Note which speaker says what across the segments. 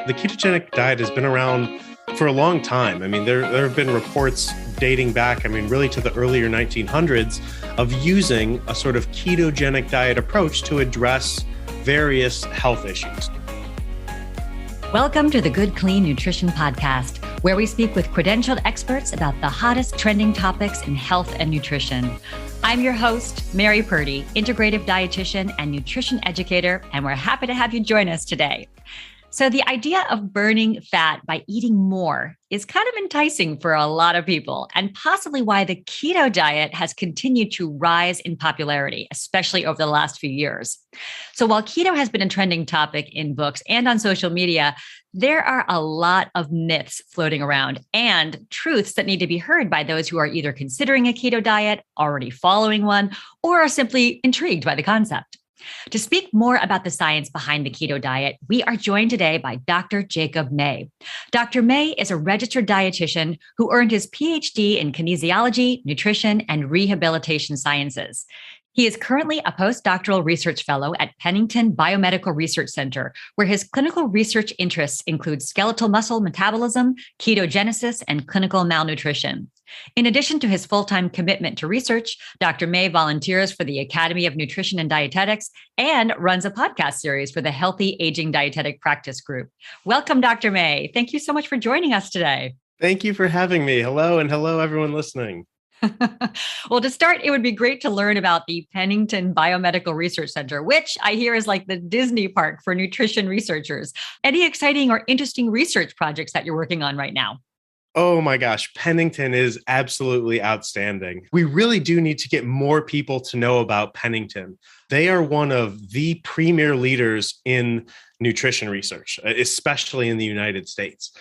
Speaker 1: The ketogenic diet has been around for a long time. I mean, there have been reports dating back, really to the earlier 1900s of using a sort of ketogenic diet approach to address various health issues.
Speaker 2: Welcome to the Good Clean Nutrition Podcast, where we speak with credentialed experts about the hottest trending topics in health and nutrition. I'm your host, Mary Purdy, integrative dietitian and nutrition educator, and we're happy to have you join us today. So the idea of burning fat by eating more is kind of enticing for a lot of people, and possibly why the keto diet has continued to rise in popularity, especially over the last few years. So while keto has been a trending topic in books and on social media, there are a lot of myths floating around and truths that need to be heard by those who are either considering a keto diet, already following one, or are simply intrigued by the concept. To speak more about the science behind the keto diet, we are joined today by Dr. Jacob May. Dr. May is a registered dietitian who earned his PhD in Kinesiology, Nutrition, and Rehabilitation Sciences. He is currently a postdoctoral research fellow at Pennington Biomedical Research Center, where his clinical research interests include skeletal muscle metabolism, ketogenesis, and clinical malnutrition. In addition to his full-time commitment to research, Dr. May volunteers for the Academy of Nutrition and Dietetics and runs a podcast series for the Healthy Aging Dietetic Practice Group. Welcome, Dr. May. Thank you so much for joining us today.
Speaker 1: Thank you for having me. Hello, and hello, everyone listening.
Speaker 2: Well, to start, it would be great to learn about the Pennington Biomedical Research Center, which I hear is like the Disney park for nutrition researchers. Any exciting or interesting research projects that you're working on right now?
Speaker 1: Oh my gosh, Pennington is absolutely outstanding. We really do need to get more people to know about Pennington. They are one of the premier leaders in nutrition research, especially in the United States.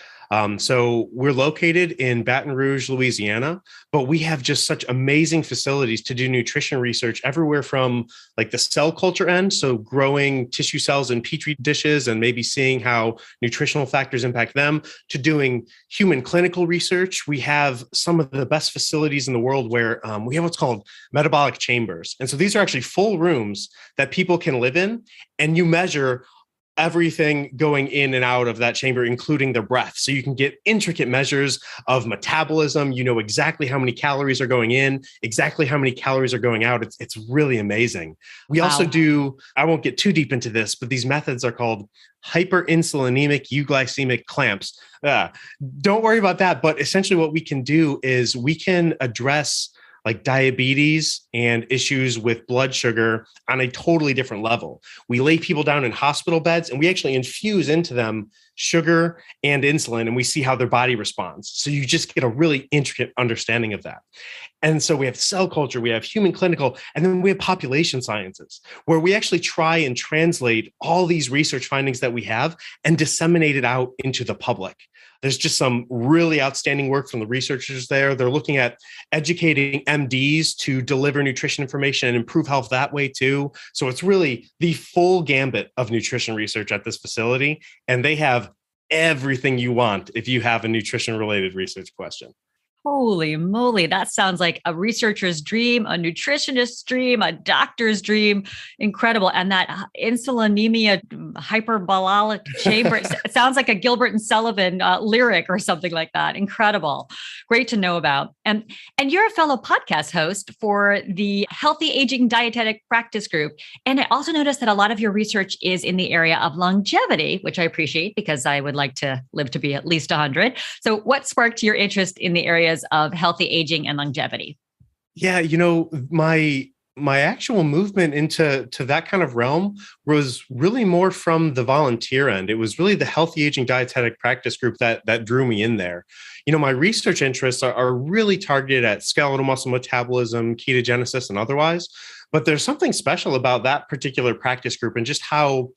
Speaker 1: So we're located in Baton Rouge, Louisiana, but we have just such amazing facilities to do nutrition research everywhere from like the cell culture end, so growing tissue cells in petri dishes and maybe seeing how nutritional factors impact them, to doing human clinical research. We have some of the best facilities in the world where we have what's called metabolic chambers. And so these are actually full rooms that people can live in, and you measure everything going in and out of that chamber, including their breath. So you can get intricate measures of metabolism. You know exactly how many calories are going in, exactly how many calories are going out. It's really amazing. We also do, I won't get too deep into this, but these methods are called hyperinsulinemic euglycemic clamps. Don't worry about that. But essentially what we can do is we can address like diabetes and issues with blood sugar on a totally different level. We lay people down in hospital beds and we actually infuse into them sugar and insulin, and we see how their body responds. So you just get a really intricate understanding of that. And so we have cell culture, we have human clinical, and then we have population sciences, where we actually try and translate all these research findings that we have and disseminate it out into the public. There's just some really outstanding work from the researchers there. They're looking at educating MDs to deliver nutrition information and improve health that way too. So it's really the full gambit of nutrition research at this facility. And they have everything you want if you have a nutrition-related research question.
Speaker 2: Holy moly, that sounds like a researcher's dream, a nutritionist's dream, a doctor's dream. Incredible. And that insulinemia hyperbolic chamber, it sounds like a Gilbert and Sullivan lyric or something like that. Incredible. Great to know about. And you're a fellow podcast host for the Healthy Aging Dietetic Practice Group. And I also noticed that a lot of your research is in the area of longevity, which I appreciate because I would like to live to be at least 100. So what sparked your interest in the areas of healthy aging and longevity?
Speaker 1: Yeah, my actual movement into that kind of realm was really more from the volunteer end. It was really the Healthy Aging Dietetic Practice Group that drew me in there. My research interests are really targeted at skeletal muscle metabolism, ketogenesis, and otherwise. But there's something special about that particular practice group and just how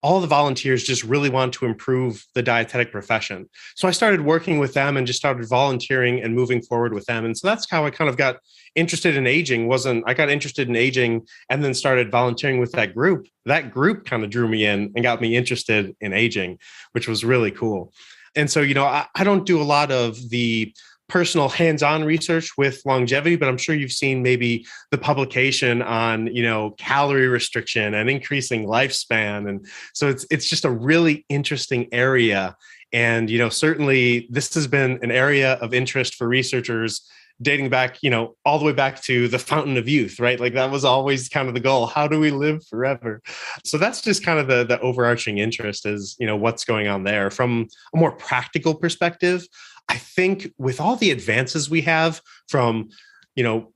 Speaker 1: all the volunteers just really want to improve the dietetic profession. So I started working with them and just started volunteering and moving forward with them. And so that's how I kind of got interested in aging. I got interested in aging and then started volunteering with that group. That group kind of drew me in and got me interested in aging, which was really cool. And so, I don't do a lot of the personal hands-on research with longevity, but I'm sure you've seen maybe the publication on, calorie restriction and increasing lifespan. And so it's just a really interesting area. And, certainly this has been an area of interest for researchers dating back, all the way back to the fountain of youth, right? Like that was always kind of the goal. How do we live forever? So that's just kind of the overarching interest is, what's going on there. From a more practical perspective, I think with all the advances we have from,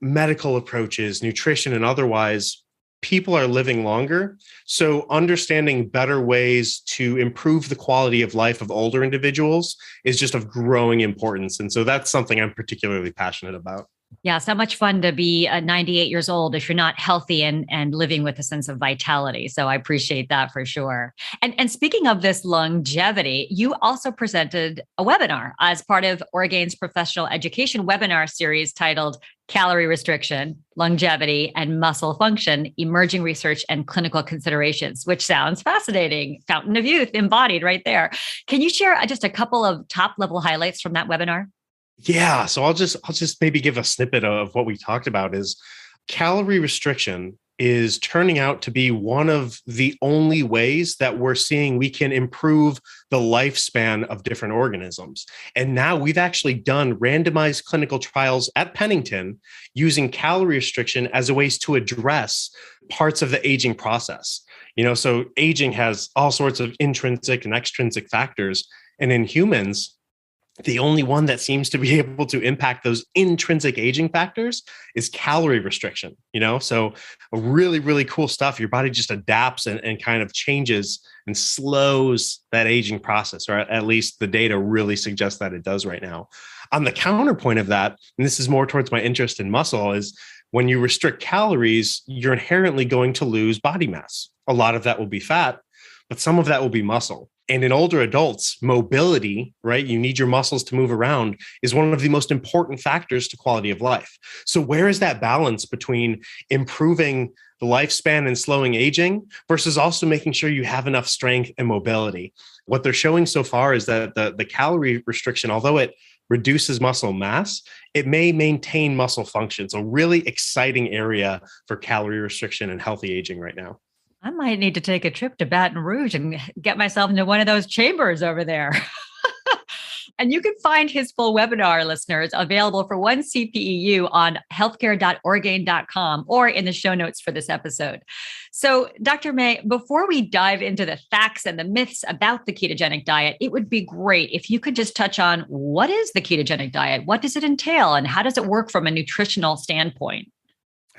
Speaker 1: medical approaches, nutrition and otherwise, people are living longer. So understanding better ways to improve the quality of life of older individuals is just of growing importance. And so that's something I'm particularly passionate about.
Speaker 2: Yeah, so much fun to be 98 years old if you're not healthy and living with a sense of vitality. So I appreciate that for sure. And speaking of this longevity, you also presented a webinar as part of Orgain's professional education webinar series titled Calorie Restriction, Longevity, and Muscle Function, Emerging Research and Clinical Considerations, which sounds fascinating. Fountain of Youth embodied right there. Can you share just a couple of top level highlights from that webinar?
Speaker 1: Yeah. So I'll just maybe give a snippet of what we talked about is calorie restriction is turning out to be one of the only ways that we're seeing we can improve the lifespan of different organisms. And now we've actually done randomized clinical trials at Pennington using calorie restriction as a ways to address parts of the aging process. So aging has all sorts of intrinsic and extrinsic factors. And in humans, the only one that seems to be able to impact those intrinsic aging factors is calorie restriction, So really, really cool stuff. Your body just adapts and kind of changes and slows that aging process, or at least the data really suggests that it does right now. On the counterpoint of that, and this is more towards my interest in muscle, is when you restrict calories, you're inherently going to lose body mass. A lot of that will be fat, but some of that will be muscle. And in older adults, mobility, right? You need your muscles to move around is one of the most important factors to quality of life. So where is that balance between improving the lifespan and slowing aging versus also making sure you have enough strength and mobility? What they're showing so far is that the calorie restriction, although it reduces muscle mass, it may maintain muscle function. So really exciting area for calorie restriction and healthy aging right now.
Speaker 2: I might need to take a trip to Baton Rouge and get myself into one of those chambers over there. And you can find his full webinar, listeners, available for one CPEU on healthcare.orgain.com or in the show notes for this episode. So, Dr. May, before we dive into the facts and the myths about the ketogenic diet, it would be great if you could just touch on what is the ketogenic diet? What does it entail? And how does it work from a nutritional standpoint?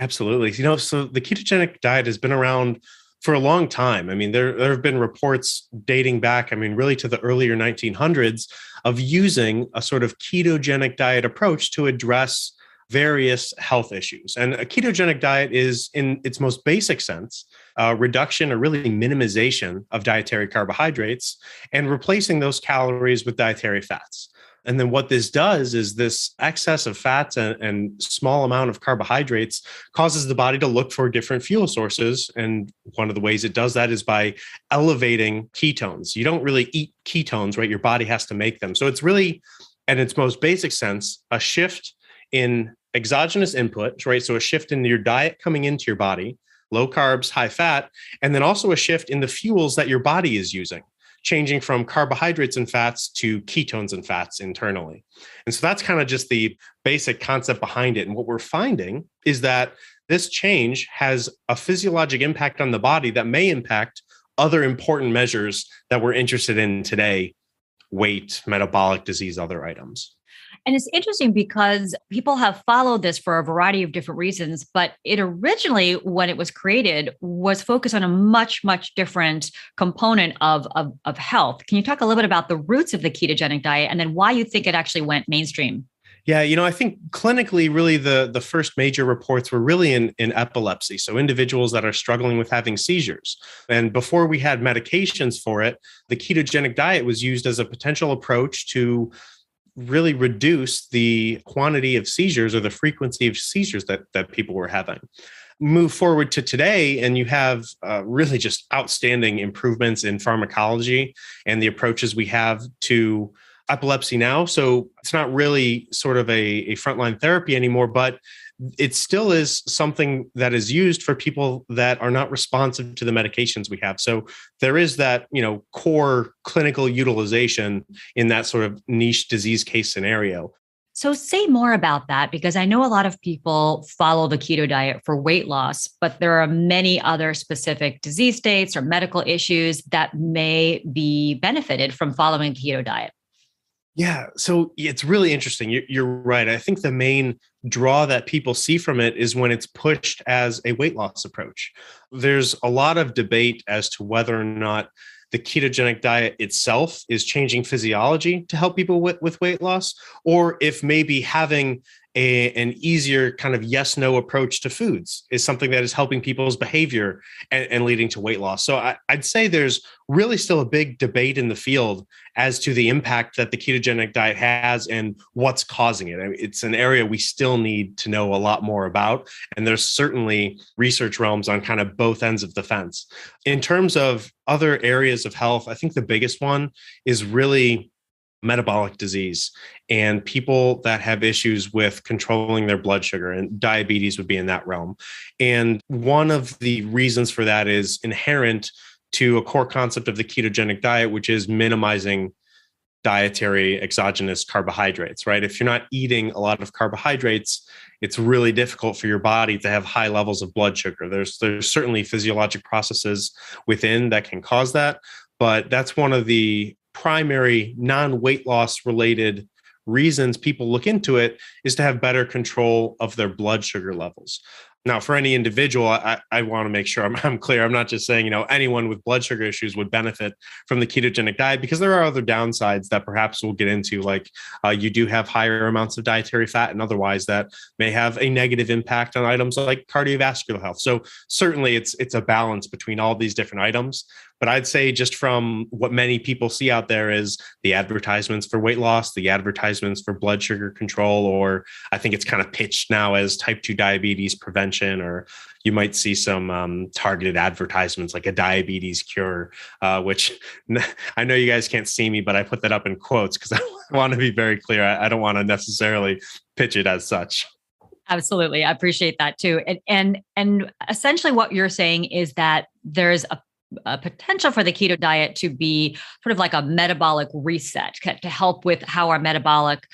Speaker 1: Absolutely. So the ketogenic diet has been around for a long time. I mean, there have been reports dating back, really to the earlier 1900s of using a sort of ketogenic diet approach to address various health issues. And a ketogenic diet is, in its most basic sense, reduction or really minimization of dietary carbohydrates and replacing those calories with dietary fats. And then what this does is this excess of fats and small amount of carbohydrates causes the body to look for different fuel sources. And one of the ways it does that is by elevating ketones. You don't really eat ketones, right? Your body has to make them. So it's really, at its most basic sense, a shift in exogenous input, right? So a shift in your diet coming into your body, low carbs, high fat, and then also a shift in the fuels that your body is using, changing from carbohydrates and fats to ketones and fats internally. And so that's kind of just the basic concept behind it. And what we're finding is that this change has a physiologic impact on the body that may impact other important measures that we're interested in today: weight, metabolic disease, other items.
Speaker 2: And it's interesting because people have followed this for a variety of different reasons, but it originally, when it was created, was focused on a much, much different component of health. Can you talk a little bit about the roots of the ketogenic diet and then why you think it actually went mainstream?
Speaker 1: Yeah, I think clinically, really the first major reports were really in epilepsy. So individuals that are struggling with having seizures. And before we had medications for it, the ketogenic diet was used as a potential approach to really reduce the quantity of seizures or the frequency of seizures that people were having. Move forward to today, and you have really just outstanding improvements in pharmacology and the approaches we have to epilepsy now. So it's not really sort of a frontline therapy anymore, but it still is something that is used for people that are not responsive to the medications we have. So there is that, core clinical utilization in that sort of niche disease case scenario.
Speaker 2: So say more about that, because I know a lot of people follow the keto diet for weight loss, but there are many other specific disease states or medical issues that may be benefited from following a keto diet.
Speaker 1: Yeah, so it's really interesting. You're right. I think the main draw that people see from it is when it's pushed as a weight loss approach. There's a lot of debate as to whether or not the ketogenic diet itself is changing physiology to help people with weight loss, or if maybe having an easier kind of yes-no approach to foods is something that is helping people's behavior and leading to weight loss. So I'd say there's really still a big debate in the field as to the impact that the ketogenic diet has and what's causing it. I mean, it's an area we still need to know a lot more about. And there's certainly research realms on kind of both ends of the fence. In terms of other areas of health, I think the biggest one is really metabolic disease and people that have issues with controlling their blood sugar, and diabetes would be in that realm. And one of the reasons for that is inherent to a core concept of the ketogenic diet, which is minimizing dietary exogenous carbohydrates, right? If you're not eating a lot of carbohydrates, it's really difficult for your body to have high levels of blood sugar. There's certainly physiologic processes within that can cause that, but that's one of the primary non-weight loss related reasons people look into it, is to have better control of their blood sugar levels. Now, for any individual, I want to make sure I'm clear. I'm not just saying, anyone with blood sugar issues would benefit from the ketogenic diet, because there are other downsides that perhaps we'll get into, like you do have higher amounts of dietary fat and otherwise that may have a negative impact on items like cardiovascular health. So certainly it's a balance between all these different items. But I'd say just from what many people see out there is the advertisements for weight loss, the advertisements for blood sugar control, or I think it's kind of pitched now as type 2 diabetes prevention, or you might see some targeted advertisements like a diabetes cure, which I know you guys can't see me, but I put that up in quotes because I want to be very clear. I don't want to necessarily pitch it as such.
Speaker 2: Absolutely. I appreciate that too. And essentially what you're saying is that there's a potential for the keto diet to be sort of like a metabolic reset to help with how our metabolic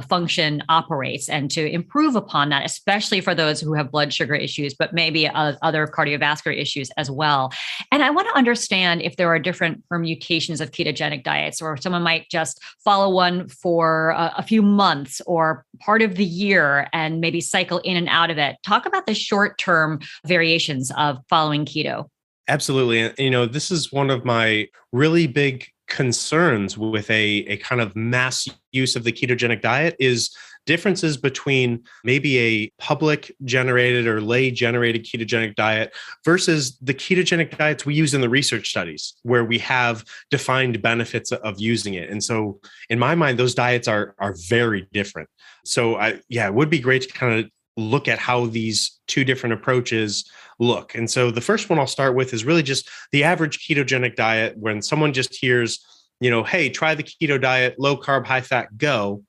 Speaker 2: function operates and to improve upon that, especially for those who have blood sugar issues, but maybe other cardiovascular issues as well. And I want to understand if there are different permutations of ketogenic diets, or someone might just follow one for a few months or part of the year and maybe cycle in and out of it. Talk about the short-term variations of following keto.
Speaker 1: Absolutely. And, this is one of my really big concerns with a kind of mass use of the ketogenic diet is differences between maybe a public generated or lay generated ketogenic diet versus the ketogenic diets we use in the research studies where we have defined benefits of using it. And so in my mind, those diets are very different. So it would be great to kind of look at how these two different approaches look. And so the first one I'll start with is really just the average ketogenic diet. When someone just hears, hey, try the keto diet, low carb, high fat, go.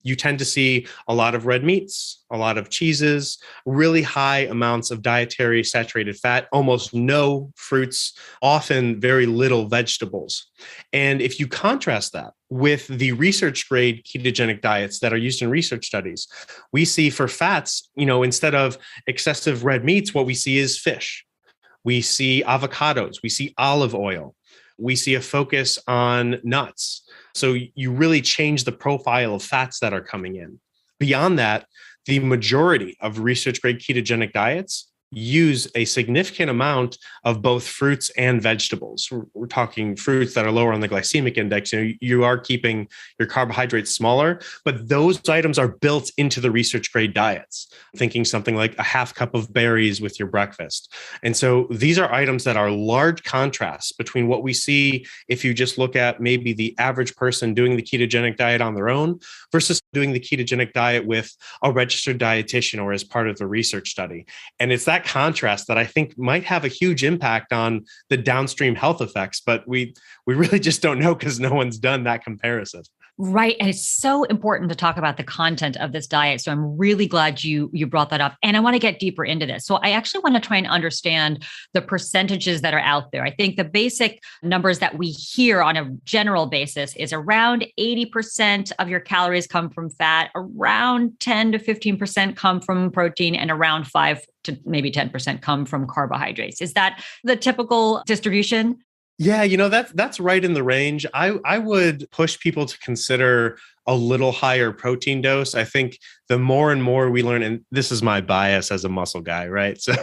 Speaker 1: You tend to see a lot of red meats, a lot of cheeses, really high amounts of dietary saturated fat, almost no fruits, often very little vegetables. And if you contrast that with the research grade ketogenic diets that are used in research studies, we see for fats, instead of excessive red meats, what we see is fish. We see avocados, we see olive oil, we see a focus on nuts. So you really change the profile of fats that are coming in. Beyond that, the majority of research grade ketogenic diets use a significant amount of both fruits and vegetables. We're talking fruits that are lower on the glycemic index. You are keeping your carbohydrates smaller, but those items are built into the research grade diets. Thinking something like a half cup of berries with your breakfast. And so these are items that are large contrasts between what we see if you just look at maybe the average person doing the ketogenic diet on their own versus doing the ketogenic diet with a registered dietitian or as part of the research study. And it's that contrast that I think might have a huge impact on the downstream health effects, but we really just don't know because no one's done that comparison.
Speaker 2: Right. And it's so important to talk about the content of this diet. So I'm really glad you brought that up. And I want to get deeper into this. So I actually want to try and understand the percentages that are out there. I think the basic numbers that we hear on a general basis is around 80% of your calories come from fat, around 10 to 15% come from protein, and around 5 to maybe 10% come from carbohydrates. Is that the typical distribution?
Speaker 1: Yeah, that's right in the range. I would push people to consider a little higher protein dose. I think the more and more we learn, and this is my bias as a muscle guy, right? So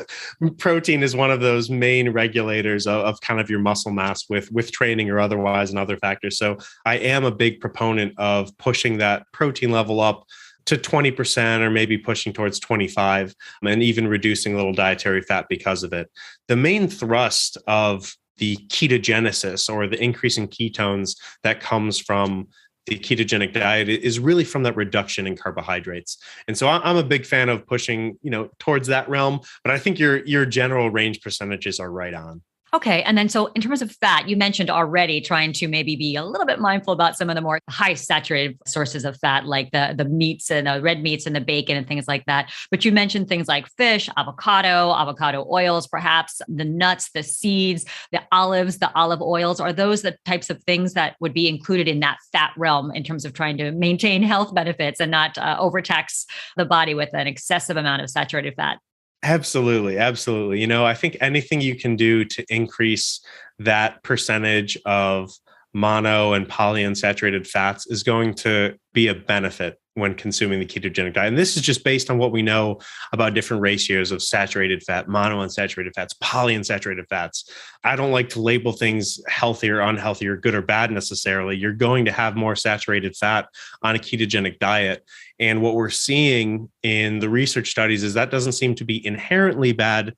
Speaker 1: protein is one of those main regulators of kind of your muscle mass with training or otherwise and other factors. So I am a big proponent of pushing that protein level up to 20% or maybe pushing towards 25 and even reducing a little dietary fat because of it. The main thrust of the ketogenesis or the increase in ketones that comes from the ketogenic diet is really from that reduction in carbohydrates. And so I'm a big fan of pushing, towards that realm, but I think your general range percentages are right on.
Speaker 2: Okay. And then, so in terms of fat, you mentioned already trying to maybe be a little bit mindful about some of the more high saturated sources of fat, like the meats and the red meats and the bacon and things like that. But you mentioned things like fish, avocado oils, perhaps the nuts, the seeds, the olives, the olive oils. Are those the types of things that would be included in that fat realm in terms of trying to maintain health benefits and not overtax the body with an excessive amount of saturated fat?
Speaker 1: Absolutely. Absolutely. I think anything you can do to increase that percentage of mono and polyunsaturated fats is going to be a benefit when consuming the ketogenic diet. And this is just based on what we know about different ratios of saturated fat, monounsaturated fats, polyunsaturated fats. I don't like to label things healthy or unhealthy or good or bad necessarily. You're going to have more saturated fat on a ketogenic diet. And what we're seeing in the research studies is that doesn't seem to be inherently bad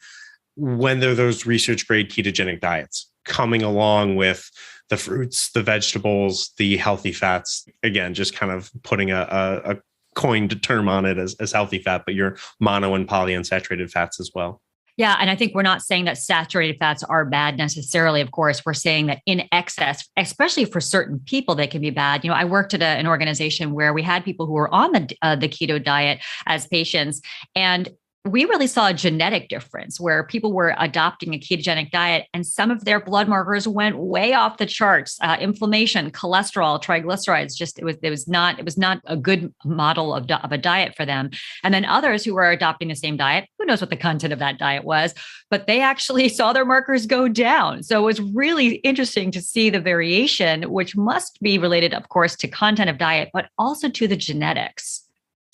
Speaker 1: when there are those research grade ketogenic diets coming along with the fruits, the vegetables, the healthy fats. Again, just kind of putting a coined term on it as healthy fat, but your mono and polyunsaturated fats as well.
Speaker 2: Yeah. And I think we're not saying that saturated fats are bad necessarily. Of course, we're saying that in excess, especially for certain people, they can be bad. I worked at an organization where we had people who were on the keto diet as patients, and we really saw a genetic difference where people were adopting a ketogenic diet and some of their blood markers went way off the charts. Inflammation, cholesterol, triglycerides, it was not a good model of a diet for them. And then others who were adopting the same diet, who knows what the content of that diet was, but they actually saw their markers go down. So it was really interesting to see the variation, which must be related, of course, to content of diet, but also to the genetics.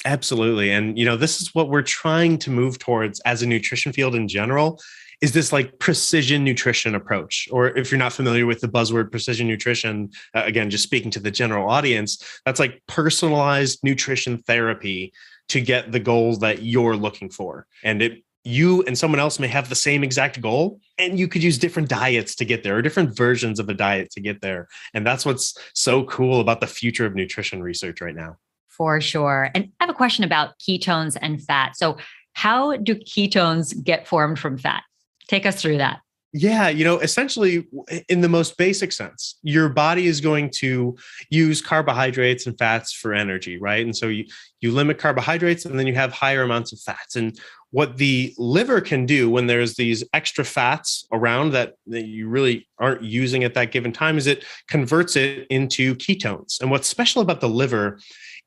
Speaker 1: Absolutely. And, this is what we're trying to move towards as a nutrition field in general, is this like precision nutrition approach. Or if you're not familiar with the buzzword precision nutrition, again, just speaking to the general audience, that's like personalized nutrition therapy to get the goals that you're looking for. And you and someone else may have the same exact goal, and you could use different diets to get there or different versions of a diet to get there. And that's what's so cool about the future of nutrition research right now.
Speaker 2: For sure. And I have a question about ketones and fat. So how do ketones get formed from fat? Take us through that.
Speaker 1: Yeah, essentially in the most basic sense, your body is going to use carbohydrates and fats for energy, right? And so you limit carbohydrates and then you have higher amounts of fats. And what the liver can do when there's these extra fats around that you really aren't using at that given time is it converts it into ketones. And what's special about the liver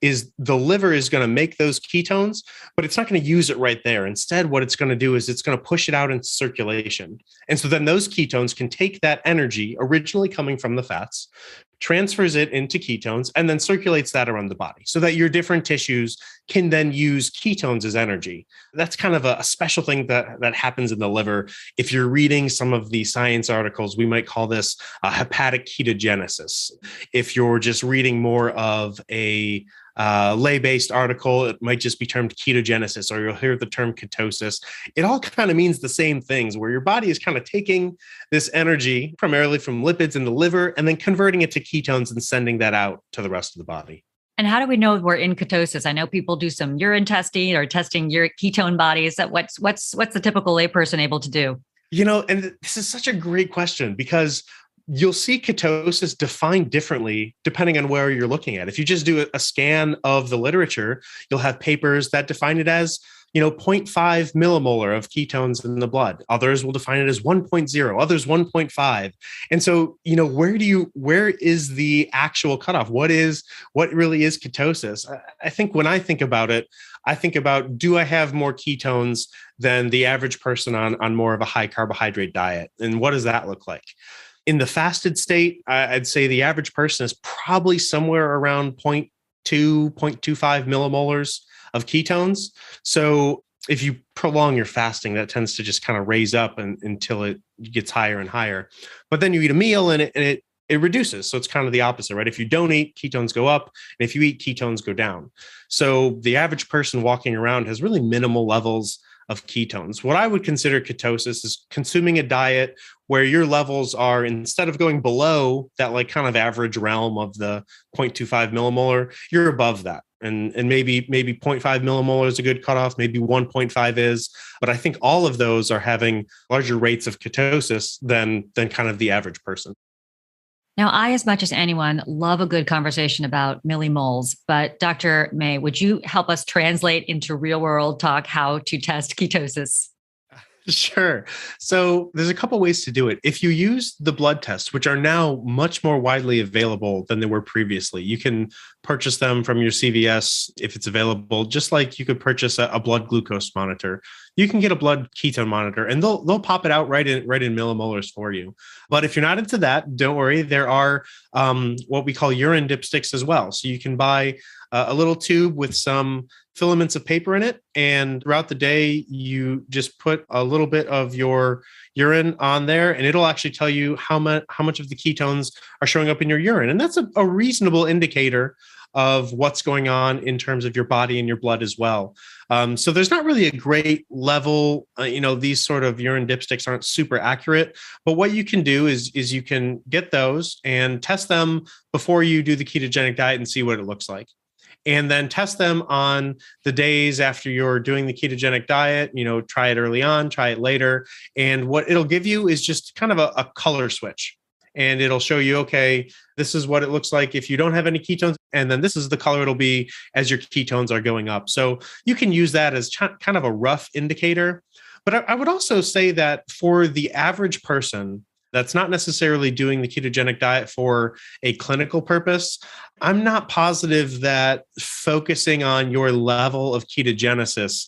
Speaker 1: is the liver is going to make those ketones, but it's not going to use it right there. Instead, what it's going to do is it's going to push it out into circulation. And so then those ketones can take that energy originally coming from the fats, transfers it into ketones, and then circulates that around the body so that your different tissues can then use ketones as energy. That's kind of a special thing that happens in the liver. If you're reading some of the science articles, we might call this hepatic ketogenesis. If you're just reading more of a lay-based article, it might just be termed ketogenesis, or you'll hear the term ketosis. It all kind of means the same things, where your body is kind of taking this energy primarily from lipids in the liver and then converting it to ketones and sending that out to the rest of the body.
Speaker 2: And how do we know we're in ketosis? I know people do some urine testing or testing your ketone bodies. What's the typical layperson able to do?
Speaker 1: And this is such a great question, because you'll see ketosis defined differently depending on where you're looking at. If you just do a scan of the literature, you'll have papers that define it as zero point 0.5 millimolar of ketones in the blood. Others will define it as 1.0, others 1.5. And so, where is the actual cutoff? What really is ketosis? I think when I think about it, I think about, do I have more ketones than the average person on more of a high carbohydrate diet? And what does that look like? In the fasted state, I'd say the average person is probably somewhere around 0.2, 0.25 millimolars of ketones. So if you prolong your fasting, that tends to just kind of raise up until it gets higher and higher. But then you eat a meal and it reduces. So it's kind of the opposite, right? If you don't eat, ketones go up. And if you eat, ketones go down. So the average person walking around has really minimal levels of ketones. What I would consider ketosis is consuming a diet where your levels are, instead of going below that like kind of average realm of the 0.25 millimolar, you're above that. And maybe 0.5 millimolar is a good cutoff, maybe 1.5 is, but I think all of those are having larger rates of ketosis than kind of the average person.
Speaker 2: Now, I, as much as anyone, love a good conversation about millimoles, but Dr. May, would you help us translate into real world talk how to test ketosis?
Speaker 1: Sure. So there's a couple ways to do it. If you use the blood tests, which are now much more widely available than they were previously, you can purchase them from your CVS if it's available, just like you could purchase a blood glucose monitor. You can get a blood ketone monitor and they'll pop it out right in millimolars for you. But if you're not into that, don't worry. There are what we call urine dipsticks as well. So you can buy a little tube with some filaments of paper in it. And throughout the day, you just put a little bit of your urine on there, and it'll actually tell you how much of the ketones are showing up in your urine. And that's a reasonable indicator of what's going on in terms of your body and your blood as well. So there's not really a great level, these sort of urine dipsticks aren't super accurate, but what you can do is you can get those and test them before you do the ketogenic diet and see what it looks like. And then test them on the days after you're doing the ketogenic diet, try it early on, try it later. And what it'll give you is just kind of a color switch. And it'll show you, okay, this is what it looks like if you don't have any ketones. And then this is the color it'll be as your ketones are going up. So you can use that as kind of a rough indicator. But I would also say that for the average person that's not necessarily doing the ketogenic diet for a clinical purpose, I'm not positive that focusing on your level of ketogenesis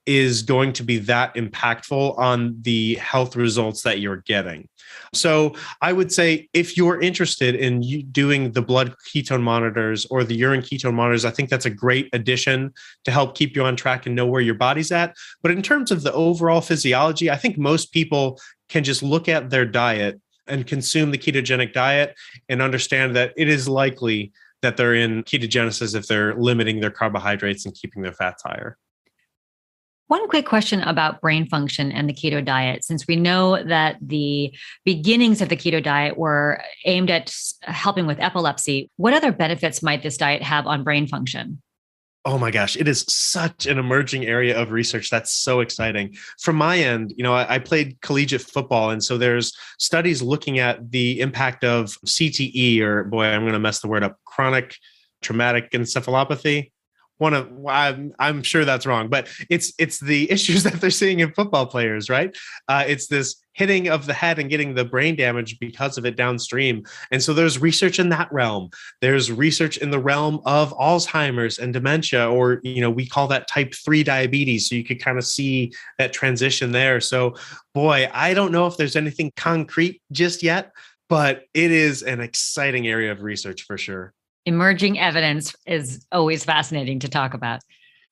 Speaker 1: is going to be that impactful on the health results that you're getting. So I would say if you're interested in doing the blood ketone monitors or the urine ketone monitors, I think that's a great addition to help keep you on track and know where your body's at. But in terms of the overall physiology, I think most people can just look at their diet and consume the ketogenic diet and understand that it is likely that they're in ketogenesis if they're limiting their carbohydrates and keeping their fats higher.
Speaker 2: One quick question about brain function and the keto diet. Since we know that the beginnings of the keto diet were aimed at helping with epilepsy, what other benefits might this diet have on brain function?
Speaker 1: Oh my gosh, it is such an emerging area of research. That's so exciting. From my end, I played collegiate football. And so there's studies looking at the impact of CTE, or boy, I'm going to mess the word up, chronic traumatic encephalopathy. I'm sure that's wrong, but it's the issues that they're seeing in football players, right? It's this hitting of the head and getting the brain damage because of it downstream. And so there's research in that realm. There's research in the realm of Alzheimer's and dementia, or, we call that type 3 diabetes. So you could kind of see that transition there. So boy, I don't know if there's anything concrete just yet, but it is an exciting area of research for sure.
Speaker 2: Emerging evidence is always fascinating to talk about.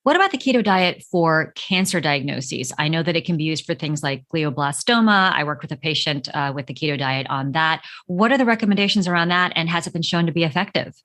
Speaker 2: What about the keto diet for cancer diagnoses? I know that it can be used for things like glioblastoma. I worked with a patient with the keto diet on that. What are the recommendations around that? And has it been shown to be effective?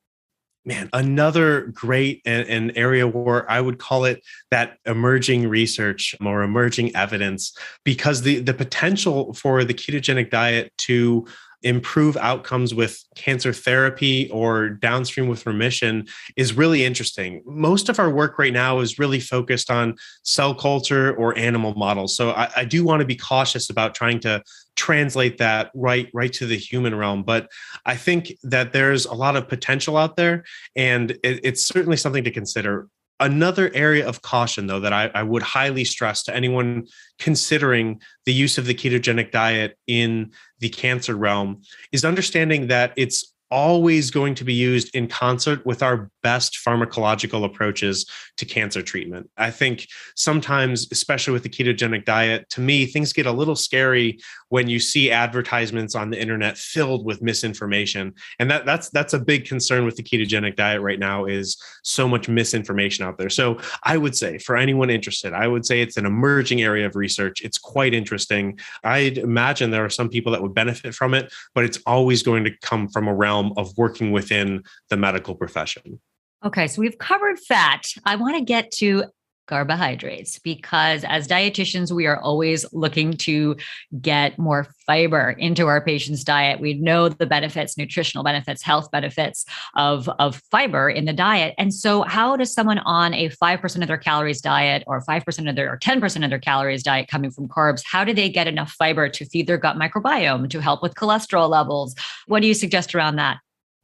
Speaker 1: Man, another great and area where I would call it that emerging research or emerging evidence, because the potential for the ketogenic diet to improve outcomes with cancer therapy or downstream with remission is really interesting. Most of our work right now is really focused on cell culture or animal models. So I do want to be cautious about trying to translate that right to the human realm. But I think that there's a lot of potential out there, and it's certainly something to consider. Another area of caution, though, that I would highly stress to anyone considering the use of the ketogenic diet in the cancer realm is understanding that it's always going to be used in concert with our best pharmacological approaches to cancer treatment. I think sometimes, especially with the ketogenic diet, to me, things get a little scary when you see advertisements on the internet filled with misinformation. And that's a big concern with the ketogenic diet right now, is so much misinformation out there. So I would say, for anyone interested, I would say it's an emerging area of research. It's quite interesting. I'd imagine there are some people that would benefit from it, but it's always going to come from a realm of working within the medical profession.
Speaker 2: Okay, so we've covered fat. I want to get to carbohydrates, because as dietitians, we are always looking to get more fiber into our patient's diet. We know the benefits, nutritional benefits, health benefits of fiber in the diet. And so how does someone on a 5% of their calories diet, or 5% of their, or 10% of their calories diet coming from carbs, how do they get enough fiber to feed their gut microbiome, to help with cholesterol levels? What do you suggest around that?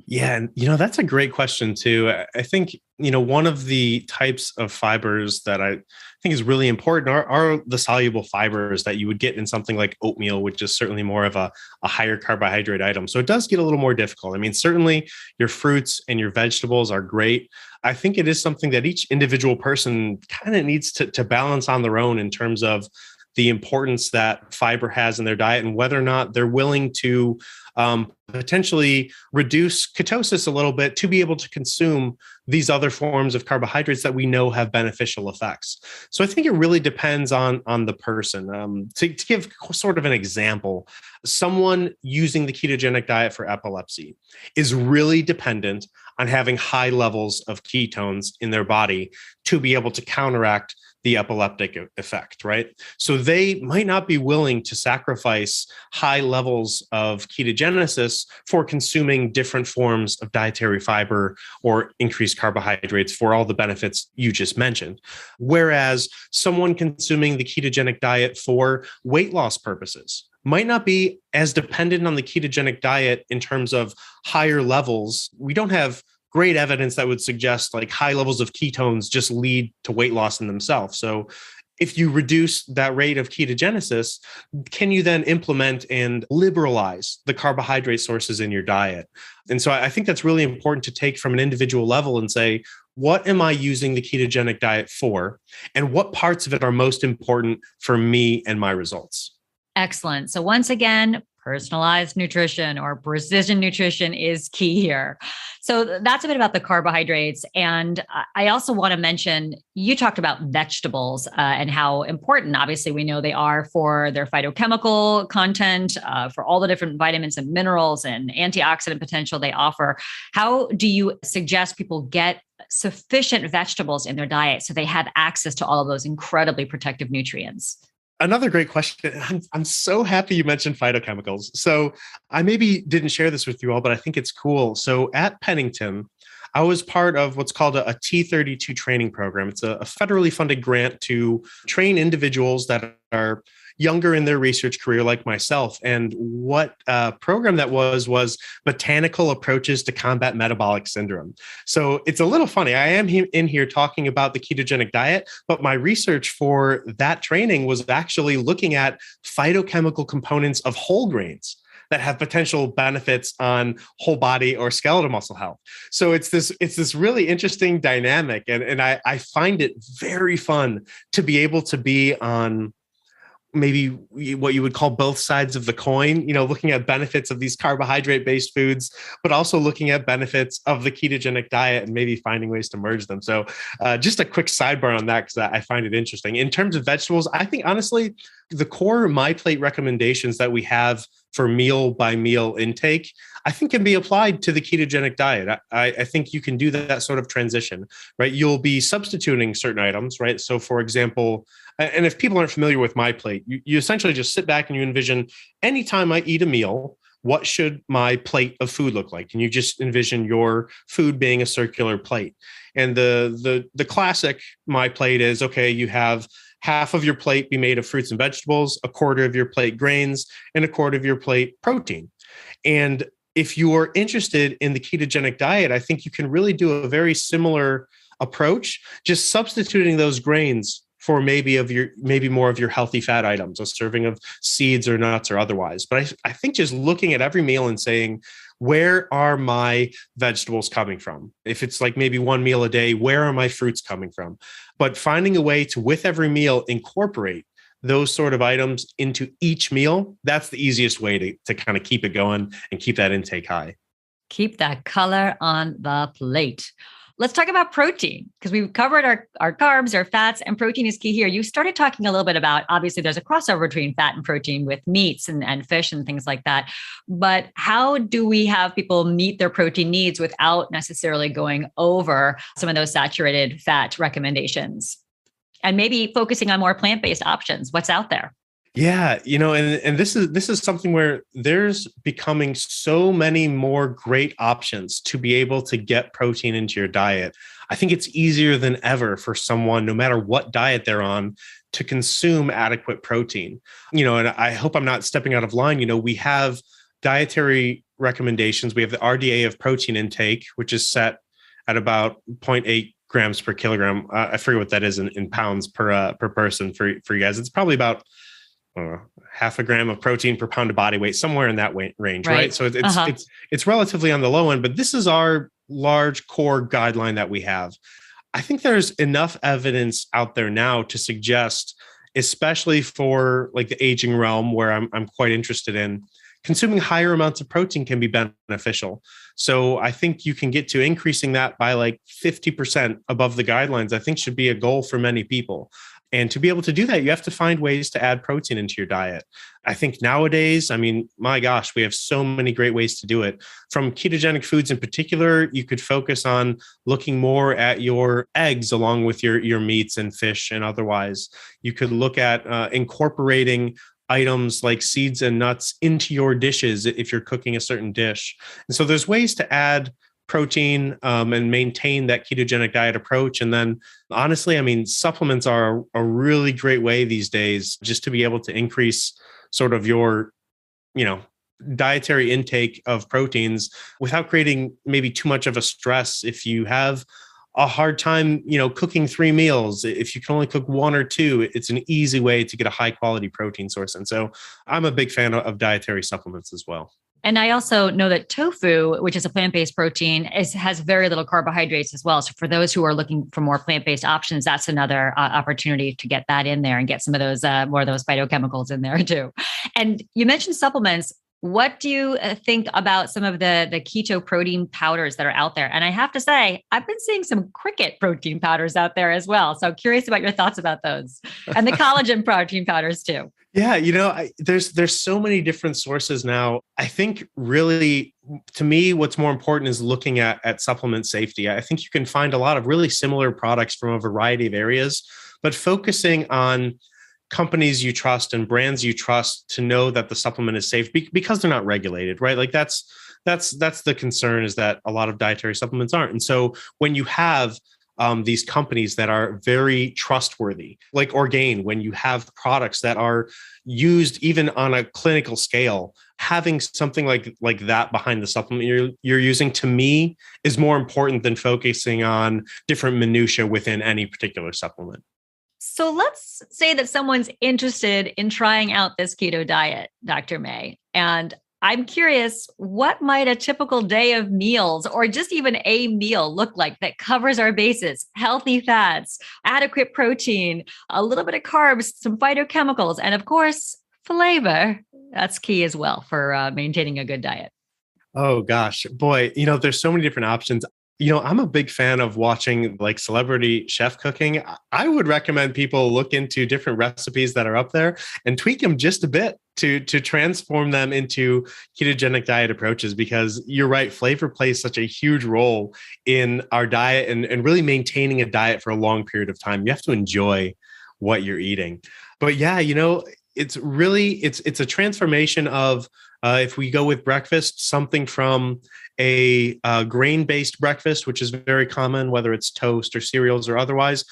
Speaker 1: Yeah. And, that's a great question too. I think, one of the types of fibers that I think is really important are the soluble fibers that you would get in something like oatmeal, which is certainly more of a higher carbohydrate item. So it does get a little more difficult. I mean, certainly your fruits and your vegetables are great. I think it is something that each individual person kind of needs to balance on their own in terms of the importance that fiber has in their diet, and whether or not they're willing to potentially reduce ketosis a little bit to be able to consume these other forms of carbohydrates that we know have beneficial effects. So I think it really depends on the person. To give sort of an example, someone using the ketogenic diet for epilepsy is really dependent on having high levels of ketones in their body to be able to counteract the epileptic effect, right? So they might not be willing to sacrifice high levels of ketogenesis for consuming different forms of dietary fiber or increased carbohydrates for all the benefits you just mentioned. Whereas someone consuming the ketogenic diet for weight loss purposes might not be as dependent on the ketogenic diet in terms of higher levels. We don't have great evidence that would suggest like high levels of ketones just lead to weight loss in themselves. So if you reduce that rate of ketogenesis, can you then implement and liberalize the carbohydrate sources in your diet? And so I think that's really important to take from an individual level and say, what am I using the ketogenic diet for? And what parts of it are most important for me and my results?
Speaker 2: Excellent. So once again, personalized nutrition or precision nutrition is key here. So that's a bit about the carbohydrates. And I also want to mention, you talked about vegetables and how important, obviously, we know they are for their phytochemical content, for all the different vitamins and minerals and antioxidant potential they offer. How do you suggest people get sufficient vegetables in their diet so they have access to all of those incredibly protective nutrients?
Speaker 1: Another great question. I'm so happy you mentioned phytochemicals. So I maybe didn't share this with you all, but I think it's cool. So at Pennington, I was part of what's called a T32 training program. It's a federally funded grant to train individuals that are younger in their research career like myself. And what program that was Botanical Approaches to Combat Metabolic Syndrome. So it's a little funny. I am in here talking about the ketogenic diet, but my research for that training was actually looking at phytochemical components of whole grains that have potential benefits on whole body or skeletal muscle health. So it's this really interesting dynamic. And I find it very fun to be able to be on maybe what you would call both sides of the coin, looking at benefits of these carbohydrate-based foods, but also looking at benefits of the ketogenic diet and maybe finding ways to merge them. So just a quick sidebar on that, because I find it interesting. In terms of vegetables, I think, honestly, the core MyPlate recommendations that we have for meal by meal intake, I think can be applied to the ketogenic diet. I think you can do that sort of transition, right? You'll be substituting certain items, right? So for example, and if people aren't familiar with MyPlate, you essentially just sit back and you envision anytime I eat a meal, what should my plate of food look like? And you just envision your food being a circular plate. And the classic my plate is, okay, you have half of your plate be made of fruits and vegetables, a quarter of your plate grains, and a quarter of your plate protein. And if you are interested in the ketogenic diet, I think you can really do a very similar approach, just substituting those grains for maybe more of your healthy fat items, a serving of seeds or nuts or otherwise. But I think just looking at every meal and saying, where are my vegetables coming from? If it's like maybe one meal a day, where are my fruits coming from? But finding a way to, with every meal, incorporate those sort of items into each meal, that's the easiest way to kind of keep it going and keep that intake high.
Speaker 2: Keep that color on the plate. Let's talk about protein, because we've covered our carbs, our fats, and protein is key here. You started talking a little bit about, obviously, there's a crossover between fat and protein with meats and fish and things like that. But how do we have people meet their protein needs without necessarily going over some of those saturated fat recommendations? And maybe focusing on more plant-based options. What's out there?
Speaker 1: Yeah, and this is something where there's becoming so many more great options to be able to get protein into your diet. I think it's easier than ever for someone, no matter what diet they're on, to consume adequate protein. And I hope I'm not stepping out of line. We have dietary recommendations. We have the RDA of protein intake, which is set at about 0.8 grams per kilogram. I forget what that is in pounds per person for you guys. It's probably about half a gram of protein per pound of body weight, somewhere in that range, right? So it's relatively on the low end, but this is our large core guideline that we have. I think there's enough evidence out there now to suggest, especially for like the aging realm, where I'm quite interested in, consuming higher amounts of protein can be beneficial. So I think you can get to increasing that by like 50% above the guidelines, I think should be a goal for many people. And to be able to do that, you have to find ways to add protein into your diet. I think nowadays, my gosh, we have so many great ways to do it. From ketogenic foods in particular, you could focus on looking more at your eggs along with your meats and fish and otherwise. You could look at incorporating items like seeds and nuts into your dishes if you're cooking a certain dish. And so there's ways to add protein and maintain that ketogenic diet approach. And then honestly, supplements are a really great way these days just to be able to increase sort of your, dietary intake of proteins without creating maybe too much of a stress. If you have a hard time, cooking 3 meals, if you can only cook 1 or 2, it's an easy way to get a high quality protein source. And so I'm a big fan of dietary supplements as well.
Speaker 2: And I also know that tofu, which is a plant-based protein, has very little carbohydrates as well. So for those who are looking for more plant-based options, that's another opportunity to get that in there and get some of those more of those phytochemicals in there too. And you mentioned supplements. What do you think about some of the keto protein powders that are out there? And I have to say, I've been seeing some cricket protein powders out there as well. So curious about your thoughts about those and the collagen protein powders too.
Speaker 1: Yeah, there's so many different sources now. I think really, to me, what's more important is looking at supplement safety. I think you can find a lot of really similar products from a variety of areas, but focusing on companies you trust and brands you trust to know that the supplement is safe because they're not regulated, right? Like that's the concern, is that a lot of dietary supplements aren't. And so when you have these companies that are very trustworthy, like Orgain, when you have products that are used even on a clinical scale, having something like that behind the supplement you're using, to me, is more important than focusing on different minutiae within any particular supplement.
Speaker 2: So let's say that someone's interested in trying out this keto diet, Dr. May, and I'm curious, what might a typical day of meals or just even a meal look like that covers our bases: healthy fats, adequate protein, a little bit of carbs, some phytochemicals, and of course, flavor. That's key as well for maintaining a good diet.
Speaker 1: Oh gosh, boy, there's so many different options. I'm a big fan of watching like celebrity chef cooking. I would recommend people look into different recipes that are up there and tweak them just a bit to transform them into ketogenic diet approaches, because you're right, flavor plays such a huge role in our diet and really maintaining a diet for a long period of time. You have to enjoy what you're eating. But yeah, it's a transformation of If we go with breakfast, something from a grain-based breakfast, which is very common, whether it's toast or cereals or otherwise,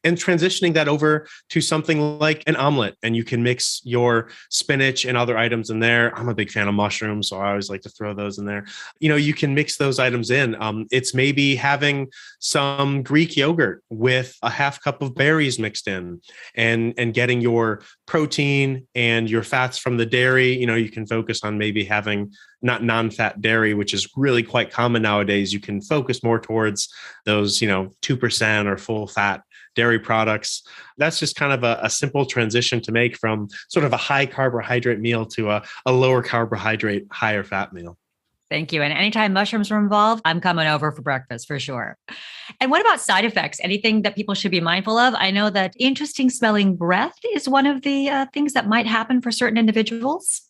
Speaker 1: and transitioning that over to something like an omelet. And you can mix your spinach and other items in there. I'm a big fan of mushrooms, so I always like to throw those in there. You can mix those items in. It's maybe having some Greek yogurt with a half cup of berries mixed in, and getting your protein and your fats from the dairy. You can focus on maybe having not non-fat dairy, which is really quite common nowadays. You can focus more towards those, 2% or full fat dairy products. That's just kind of a simple transition to make from sort of a high carbohydrate meal to a lower carbohydrate, higher fat meal.
Speaker 2: Thank you. And anytime mushrooms are involved, I'm coming over for breakfast for sure. And what about side effects? Anything that people should be mindful of? I know that interesting smelling breath is one of the things that might happen for certain individuals.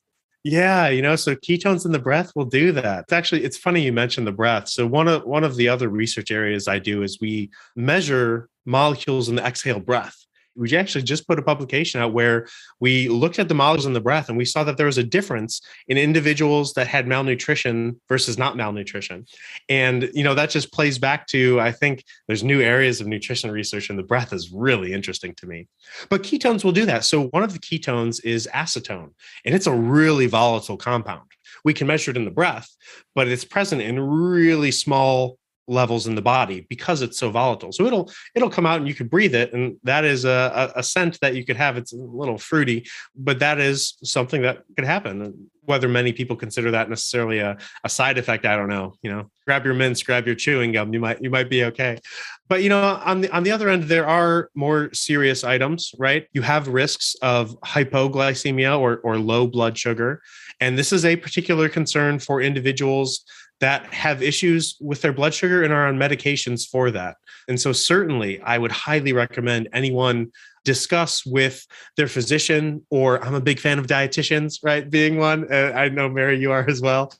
Speaker 1: Yeah, so ketones in the breath will do that. It's funny you mentioned the breath. So one of the other research areas I do is we measure molecules in the exhale breath. We actually just put a publication out where we looked at the molecules in the breath, and we saw that there was a difference in individuals that had malnutrition versus not malnutrition. And, that just plays back to, I think there's new areas of nutrition research, and the breath is really interesting to me. But ketones will do that. So one of the ketones is acetone, and it's a really volatile compound. We can measure it in the breath, but it's present in really small levels in the body because it's so volatile. So it'll come out and you could breathe it. And that is a scent that you could have. It's a little fruity, but that is something that could happen. Whether many people consider that necessarily a side effect, I don't know. Grab your mints, grab your chewing gum, you might be okay. But on the other end, there are more serious items, right? You have risks of hypoglycemia or low blood sugar. And this is a particular concern for individuals that have issues with their blood sugar and are on medications for that. And so certainly I would highly recommend anyone discuss with their physician, or I'm a big fan of dietitians, right? Being one, I know Mary, you are as well,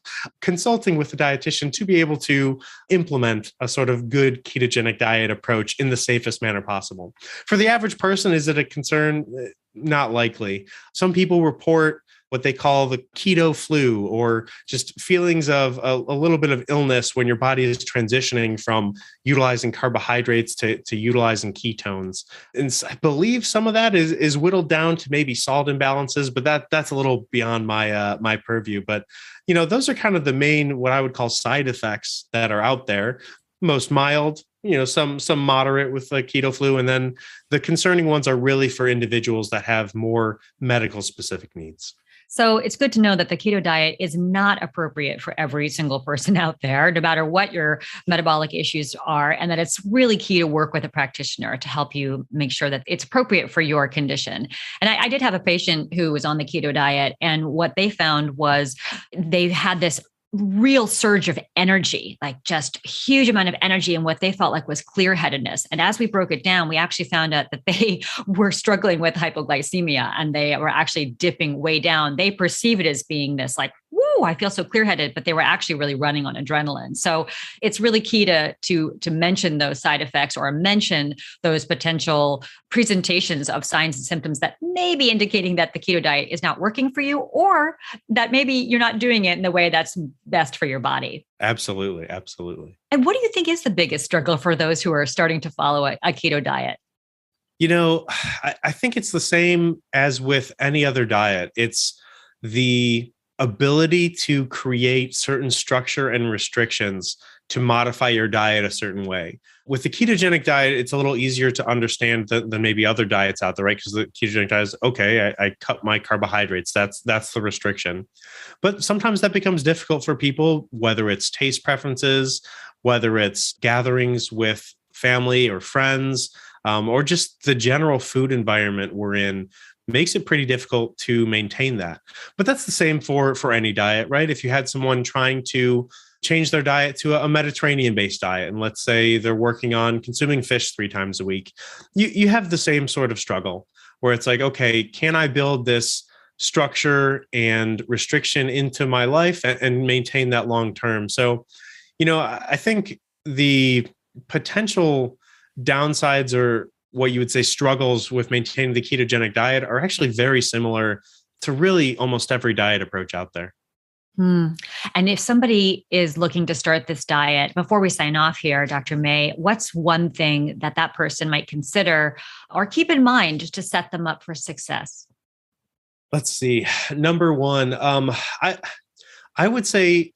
Speaker 1: consulting with the dietitian to be able to implement a sort of good ketogenic diet approach in the safest manner possible. For the average person, is it a concern? Not likely. Some people report what they call the keto flu, or just feelings of a little bit of illness when your body is transitioning from utilizing carbohydrates to utilizing ketones. And I believe some of that is whittled down to maybe salt imbalances, but that's a little beyond my purview. But, those are kind of the main, what I would call side effects that are out there. Most mild, some moderate with the keto flu. And then the concerning ones are really for individuals that have more medical specific needs.
Speaker 2: So it's good to know that the keto diet is not appropriate for every single person out there, no matter what your metabolic issues are, and that it's really key to work with a practitioner to help you make sure that it's appropriate for your condition. And I did have a patient who was on the keto diet, and what they found was they had this real surge of energy, like just huge amount of energy, and what they felt like was clear-headedness. And as we broke it down, we actually found out that they were struggling with hypoglycemia, and they were actually dipping way down. They perceive it as being this like, woo, I feel so clear-headed, but they were actually really running on adrenaline. So it's really key to mention those side effects, or mention those potential presentations of signs and symptoms that may be indicating that the keto diet is not working for you, or that maybe you're not doing it in the way that's best for your body.
Speaker 1: Absolutely. Absolutely.
Speaker 2: And what do you think is the biggest struggle for those who are starting to follow a keto diet?
Speaker 1: I think it's the same as with any other diet. It's the ability to create certain structure and restrictions to modify your diet a certain way. With the ketogenic diet, it's a little easier to understand than maybe other diets out there, right? Because the ketogenic diet is, okay, I cut my carbohydrates. That's the restriction. But sometimes that becomes difficult for people, whether it's taste preferences, whether it's gatherings with family or friends, or just the general food environment we're in, makes it pretty difficult to maintain that. But that's the same for any diet, right? If you had someone trying to change their diet to a Mediterranean-based diet, and let's say they're working on consuming fish 3 times a week, you have the same sort of struggle where it's like, okay, can I build this structure and restriction into my life and maintain that long term? So, I think the potential downsides, or what you would say struggles with maintaining the ketogenic diet, are actually very similar to really almost every diet approach out there.
Speaker 2: And if somebody is looking to start this diet, before we sign off here, Dr. May, what's one thing that that person might consider or keep in mind just to set them up for success?
Speaker 1: Let's see. Number one, I would say,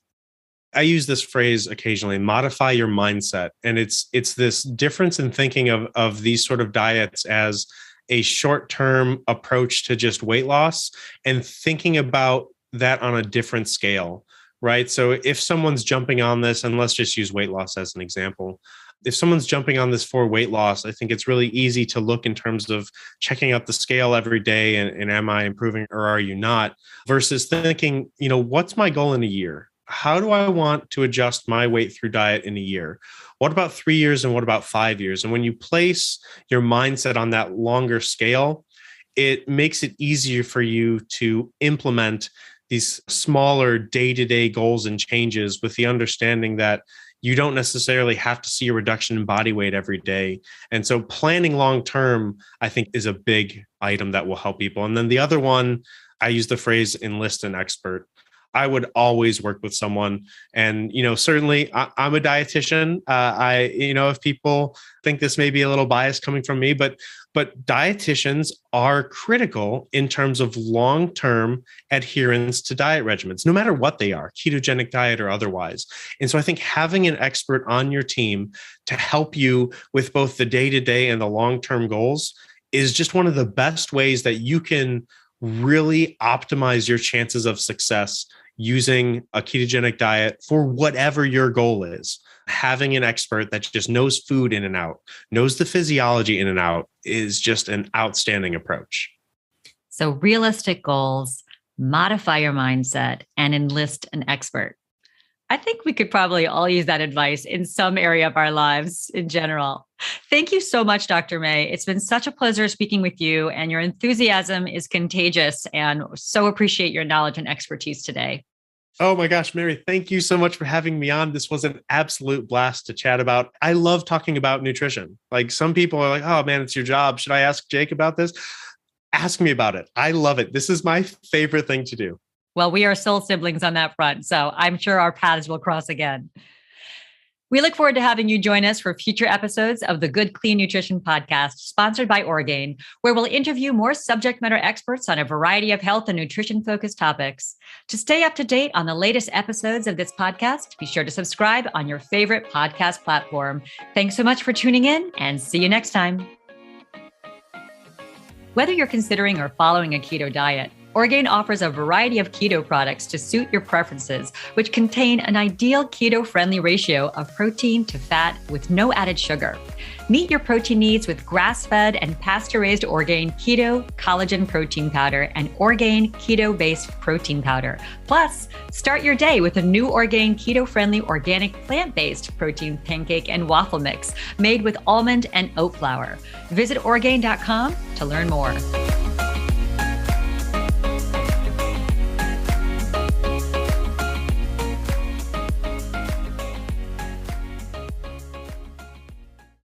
Speaker 1: I use this phrase occasionally, modify your mindset. And it's this difference in thinking of these sort of diets as a short-term approach to just weight loss and thinking about that on a different scale, right? So if someone's jumping on this, and let's just use weight loss as an example, if someone's jumping on this for weight loss, I think it's really easy to look in terms of checking out the scale every day and am I improving or are you not, versus thinking, what's my goal in a year? How do I want to adjust my weight through diet in a year? What about 3 years and what about 5 years? And when you place your mindset on that longer scale, it makes it easier for you to implement these smaller day-to-day goals and changes with the understanding that you don't necessarily have to see a reduction in body weight every day. And so planning long-term, I think, is a big item that will help people. And then the other one, I use the phrase enlist an expert. I would always work with someone. And, certainly I'm a dietitian. If people think this may be a little biased coming from me, but dietitians are critical in terms of long-term adherence to diet regimens, no matter what they are, ketogenic diet or otherwise. And so I think having an expert on your team to help you with both the day-to-day and the long-term goals is just one of the best ways that you can really optimize your chances of success using a ketogenic diet for whatever your goal is. Having an expert that just knows food in and out, knows the physiology in and out, is just an outstanding approach.
Speaker 2: So realistic goals, modify your mindset, and enlist an expert. I think we could probably all use that advice in some area of our lives in general. Thank you so much, Dr. May. It's been such a pleasure speaking with you, and your enthusiasm is contagious, and so appreciate your knowledge and expertise today.
Speaker 1: Oh my gosh, Mary, thank you so much for having me on. This was an absolute blast to chat about. I love talking about nutrition. Like, some people are like, oh man, it's your job. Should I ask Jake about this? Ask me about it. I love it. This is my favorite thing to do.
Speaker 2: Well, we are soul siblings on that front, so I'm sure our paths will cross again. We look forward to having you join us for future episodes of the Good Clean Nutrition Podcast, sponsored by Orgain, where we'll interview more subject matter experts on a variety of health and nutrition-focused topics. To stay up to date on the latest episodes of this podcast, be sure to subscribe on your favorite podcast platform. Thanks so much for tuning in, and see you next time. Whether you're considering or following a keto diet, Orgain offers a variety of keto products to suit your preferences, which contain an ideal keto-friendly ratio of protein to fat with no added sugar. Meet your protein needs with grass-fed and pasture-raised Orgain Keto Collagen Protein Powder and Orgain Keto-Based Protein Powder. Plus, start your day with a new Orgain keto-friendly organic plant-based protein pancake and waffle mix made with almond and oat flour. Visit Orgain.com to learn more.